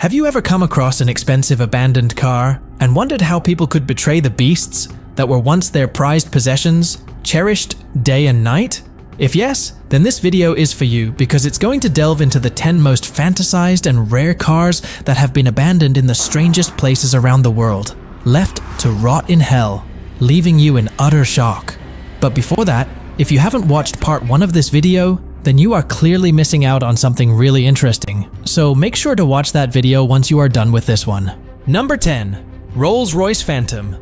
Have you ever come across an expensive abandoned car and wondered how people could betray the beasts that were once their prized possessions, cherished day and night? If yes, then this video is for you because it's going to delve into the 10 most fantasized and rare cars that have been abandoned in the strangest places around the world, left to rot in hell, leaving you in utter shock. But before that, if you haven't watched part 1 of this video, then you are clearly missing out on something really interesting. So make sure to watch that video once you are done with this one. Number 10. Rolls-Royce Phantom.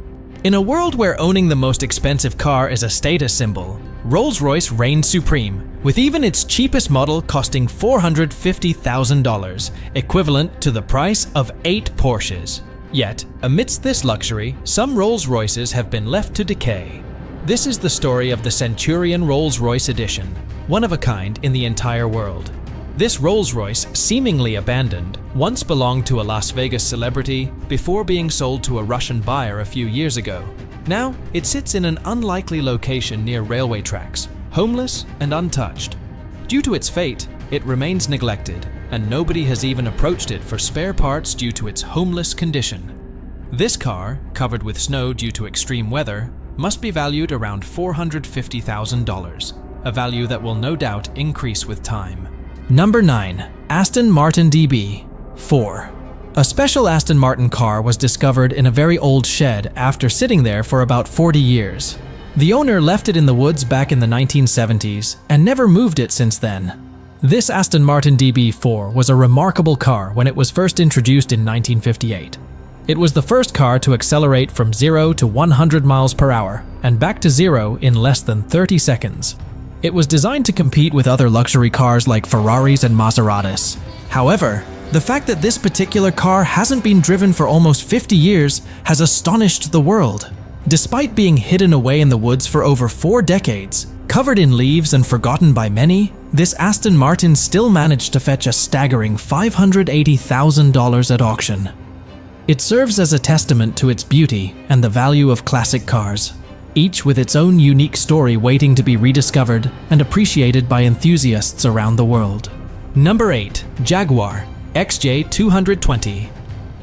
In a world where owning the most expensive car is a status symbol, Rolls-Royce reigns supreme, with even its cheapest model costing $450,000, equivalent to the price of 8 Porsches. Yet, amidst this luxury, some Rolls-Royces have been left to decay. This is the story of the Centurion Rolls-Royce Edition, one of a kind in the entire world. This Rolls-Royce, seemingly abandoned, once belonged to a Las Vegas celebrity before being sold to a Russian buyer a few years ago. Now, it sits in an unlikely location near railway tracks, homeless and untouched. Due to its fate, it remains neglected, and nobody has even approached it for spare parts due to its homeless condition. This car, covered with snow due to extreme weather, must be valued around $450,000, a value that will no doubt increase with time. Number 9. Aston Martin DB4. A special Aston Martin car was discovered in a very old shed after sitting there for about 40 years. The owner left it in the woods back in the 1970s and never moved it since then. This Aston Martin DB4 was a remarkable car when it was first introduced in 1958. It was the first car to accelerate from 0 to 100 miles per hour and back to 0 in less than 30 seconds. It was designed to compete with other luxury cars like Ferraris and Maseratis. However, the fact that this particular car hasn't been driven for almost 50 years has astonished the world. Despite being hidden away in the woods for over 4 decades, covered in leaves and forgotten by many, this Aston Martin still managed to fetch a staggering $580,000 at auction. It serves as a testament to its beauty and the value of classic cars, each with its own unique story waiting to be rediscovered and appreciated by enthusiasts around the world. Number 8. Jaguar XJ220.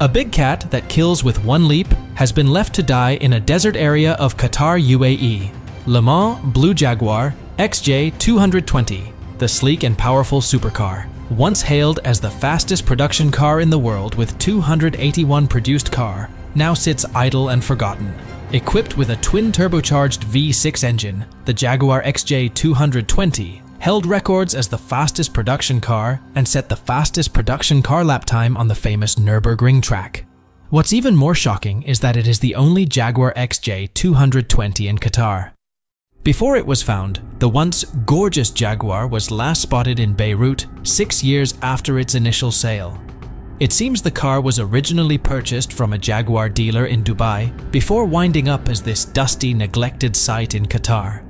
A big cat that kills with one leap has been left to die in a desert area of Qatar, UAE. Le Mans Blue Jaguar XJ220, the sleek and powerful supercar. Once hailed as the fastest production car in the world with 281 produced car, now sits idle and forgotten. Equipped with a twin-turbocharged V6 engine, the Jaguar XJ220 held records as the fastest production car and set the fastest production car lap time on the famous Nürburgring track. What's even more shocking is that it is the only Jaguar XJ220 in Qatar. Before it was found, the once gorgeous Jaguar was last spotted in Beirut 6 years after its initial sale. It seems the car was originally purchased from a Jaguar dealer in Dubai before winding up as this dusty, neglected site in Qatar.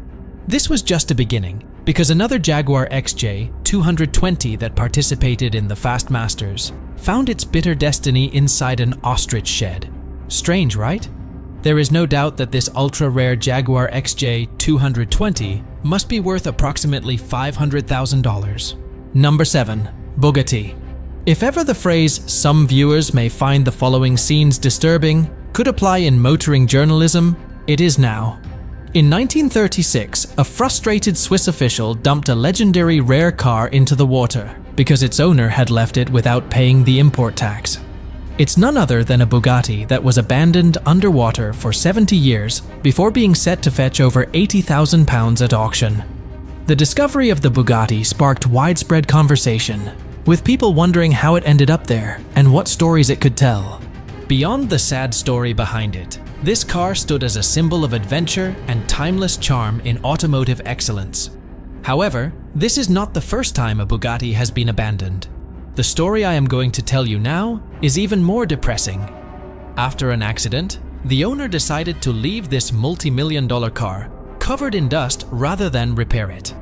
This was just a beginning, because another Jaguar XJ220 that participated in the Fast Masters found its bitter destiny inside an ostrich shed. Strange, right? There is no doubt that this ultra-rare Jaguar XJ220 must be worth approximately $500,000. Number 7. Buggati. If ever the phrase, "some viewers may find the following scenes disturbing," could apply in motoring journalism, it is now. In 1936, a frustrated Swiss official dumped a legendary rare car into the water because its owner had left it without paying the import tax. It's none other than a Bugatti that was abandoned underwater for 70 years before being set to fetch over £80,000 at auction. The discovery of the Bugatti sparked widespread conversation, with people wondering how it ended up there and what stories it could tell. Beyond the sad story behind it, this car stood as a symbol of adventure and timeless charm in automotive excellence. However, this is not the first time a Bugatti has been abandoned. The story I am going to tell you now is even more depressing. After an accident, the owner decided to leave this multi-million-dollar car covered in dust rather than repair it.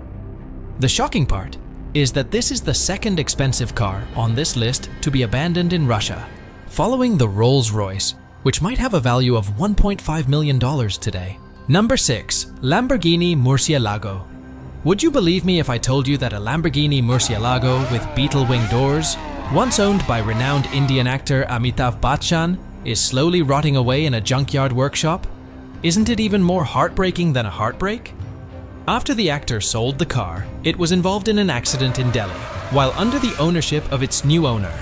The shocking part is that this is the second expensive car on this list to be abandoned in Russia, following the Rolls-Royce, which might have a value of $1.5 million today. Number 6. Lamborghini Murcielago. Would you believe me if I told you that a Lamborghini Murcielago with beetle wing doors, once owned by renowned Indian actor Amitabh Bachchan, is slowly rotting away in a junkyard workshop? Isn't it even more heartbreaking than a heartbreak? After the actor sold the car, it was involved in an accident in Delhi, while under the ownership of its new owner.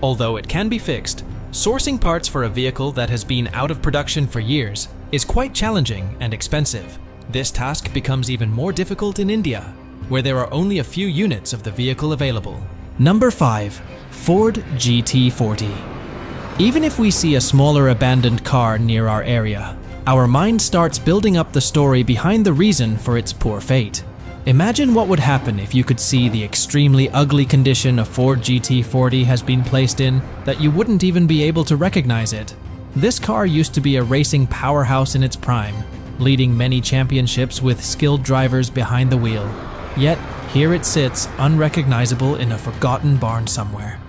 Although it can be fixed, sourcing parts for a vehicle that has been out of production for years is quite challenging and expensive. This task becomes even more difficult in India, where there are only a few units of the vehicle available. Number 5. Ford GT40. Even if we see a smaller abandoned car near our area, our mind starts building up the story behind the reason for its poor fate. Imagine what would happen if you could see the extremely ugly condition a Ford GT40 has been placed in that you wouldn't even be able to recognize it. This car used to be a racing powerhouse in its prime, leading many championships with skilled drivers behind the wheel. Yet, here it sits unrecognizable in a forgotten barn somewhere.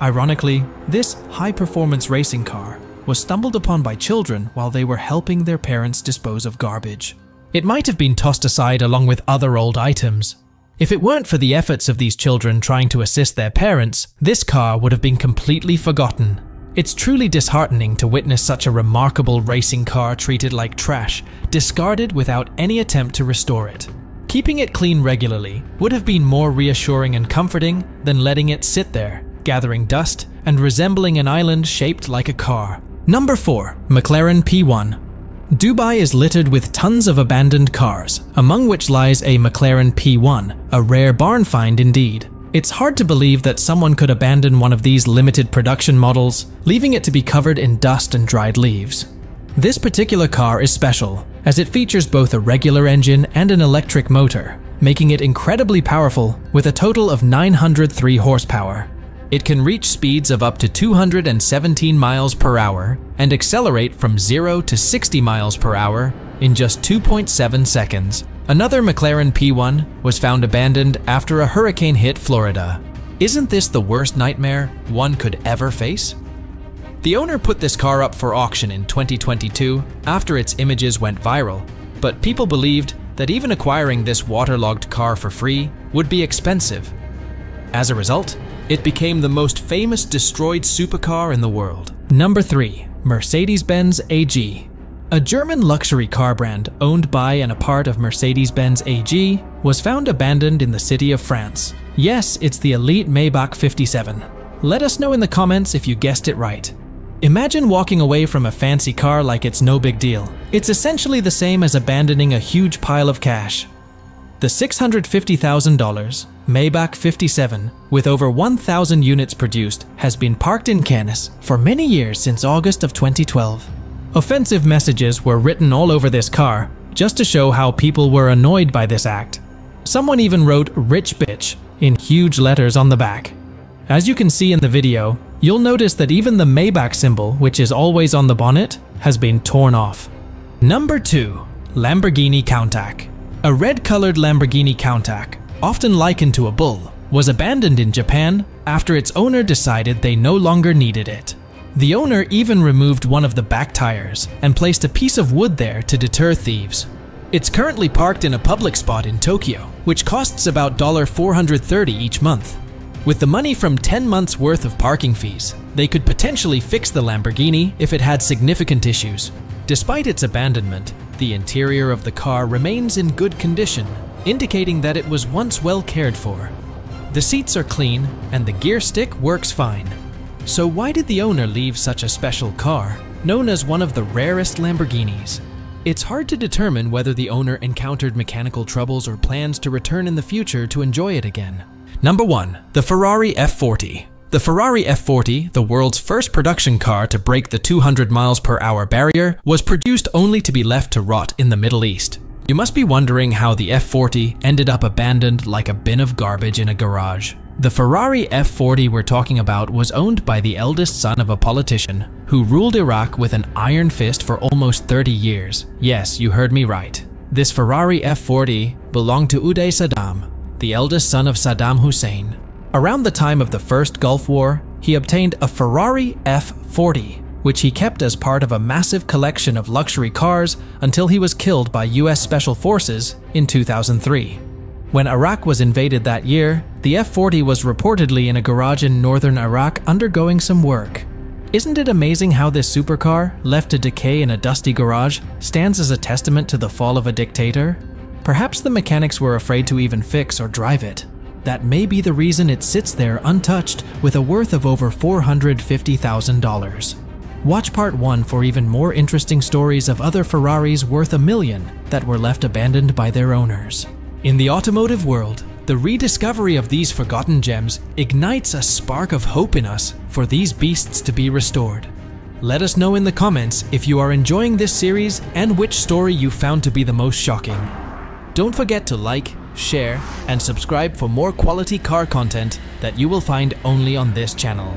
Ironically, this high-performance racing car was stumbled upon by children while they were helping their parents dispose of garbage. It might have been tossed aside along with other old items. If it weren't for the efforts of these children trying to assist their parents, this car would have been completely forgotten. It's truly disheartening to witness such a remarkable racing car treated like trash, discarded without any attempt to restore it. Keeping it clean regularly would have been more reassuring and comforting than letting it sit there, gathering dust and resembling an island shaped like a car. Number 4. McLaren P1. Dubai is littered with tons of abandoned cars, among which lies a McLaren P1, a rare barn find indeed. It's hard to believe that someone could abandon one of these limited production models, leaving it to be covered in dust and dried leaves. This particular car is special, as it features both a regular engine and an electric motor, making it incredibly powerful with a total of 903 horsepower. It can reach speeds of up to 217 miles per hour and accelerate from 0 to 60 miles per hour in just 2.7 seconds. Another McLaren P1 was found abandoned after a hurricane hit Florida. Isn't this the worst nightmare one could ever face? The owner put this car up for auction in 2022 after its images went viral, but people believed that even acquiring this waterlogged car for free would be expensive. As a result, it became the most famous destroyed supercar in the world. Number 3. Mercedes-Benz AG. A German luxury car brand owned by and a part of Mercedes-Benz AG was found abandoned in the city of France. Yes, it's the elite Maybach 57. Let us know in the comments if you guessed it right. Imagine walking away from a fancy car like it's no big deal. It's essentially the same as abandoning a huge pile of cash. The $650,000 Maybach 57, with over 1,000 units produced, has been parked in Cannes for many years since August of 2012. Offensive messages were written all over this car, just to show how people were annoyed by this act. Someone even wrote "rich bitch" in huge letters on the back. As you can see in the video, you'll notice that even the Maybach symbol, which is always on the bonnet, has been torn off. Number 2. Lamborghini Countach. A red-colored Lamborghini Countach, often likened to a bull, was abandoned in Japan after its owner decided they no longer needed it. The owner even removed one of the back tires and placed a piece of wood there to deter thieves. It's currently parked in a public spot in Tokyo, which costs about $430 each month. With the money from 10 months worth of parking fees, they could potentially fix the Lamborghini if it had significant issues. Despite its abandonment, the interior of the car remains in good condition, indicating that it was once well cared for. The seats are clean and the gear stick works fine. So why did the owner leave such a special car, known as one of the rarest Lamborghinis? It's hard to determine whether the owner encountered mechanical troubles or plans to return in the future to enjoy it again. Number 1. The Ferrari F40. The Ferrari F40, the world's first production car to break the 200 miles per hour barrier, was produced only to be left to rot in the Middle East. You must be wondering how the F40 ended up abandoned like a bin of garbage in a garage. The Ferrari F40 we're talking about was owned by the eldest son of a politician who ruled Iraq with an iron fist for almost 30 years. Yes, you heard me right. This Ferrari F40 belonged to Uday Saddam, the eldest son of Saddam Hussein. Around the time of the First Gulf War, he obtained a Ferrari F40, which he kept as part of a massive collection of luxury cars until he was killed by US Special Forces in 2003. When Iraq was invaded that year, the F40 was reportedly in a garage in northern Iraq undergoing some work. Isn't it amazing how this supercar, left to decay in a dusty garage, stands as a testament to the fall of a dictator? Perhaps the mechanics were afraid to even fix or drive it. That may be the reason it sits there untouched with a worth of over $450,000. Watch part 1 for even more interesting stories of other Ferraris worth $1 million that were left abandoned by their owners. In the automotive world, the rediscovery of these forgotten gems ignites a spark of hope in us for these beasts to be restored. Let us know in the comments if you are enjoying this series and which story you found to be the most shocking. Don't forget to like, share, and subscribe for more quality car content that you will find only on this channel.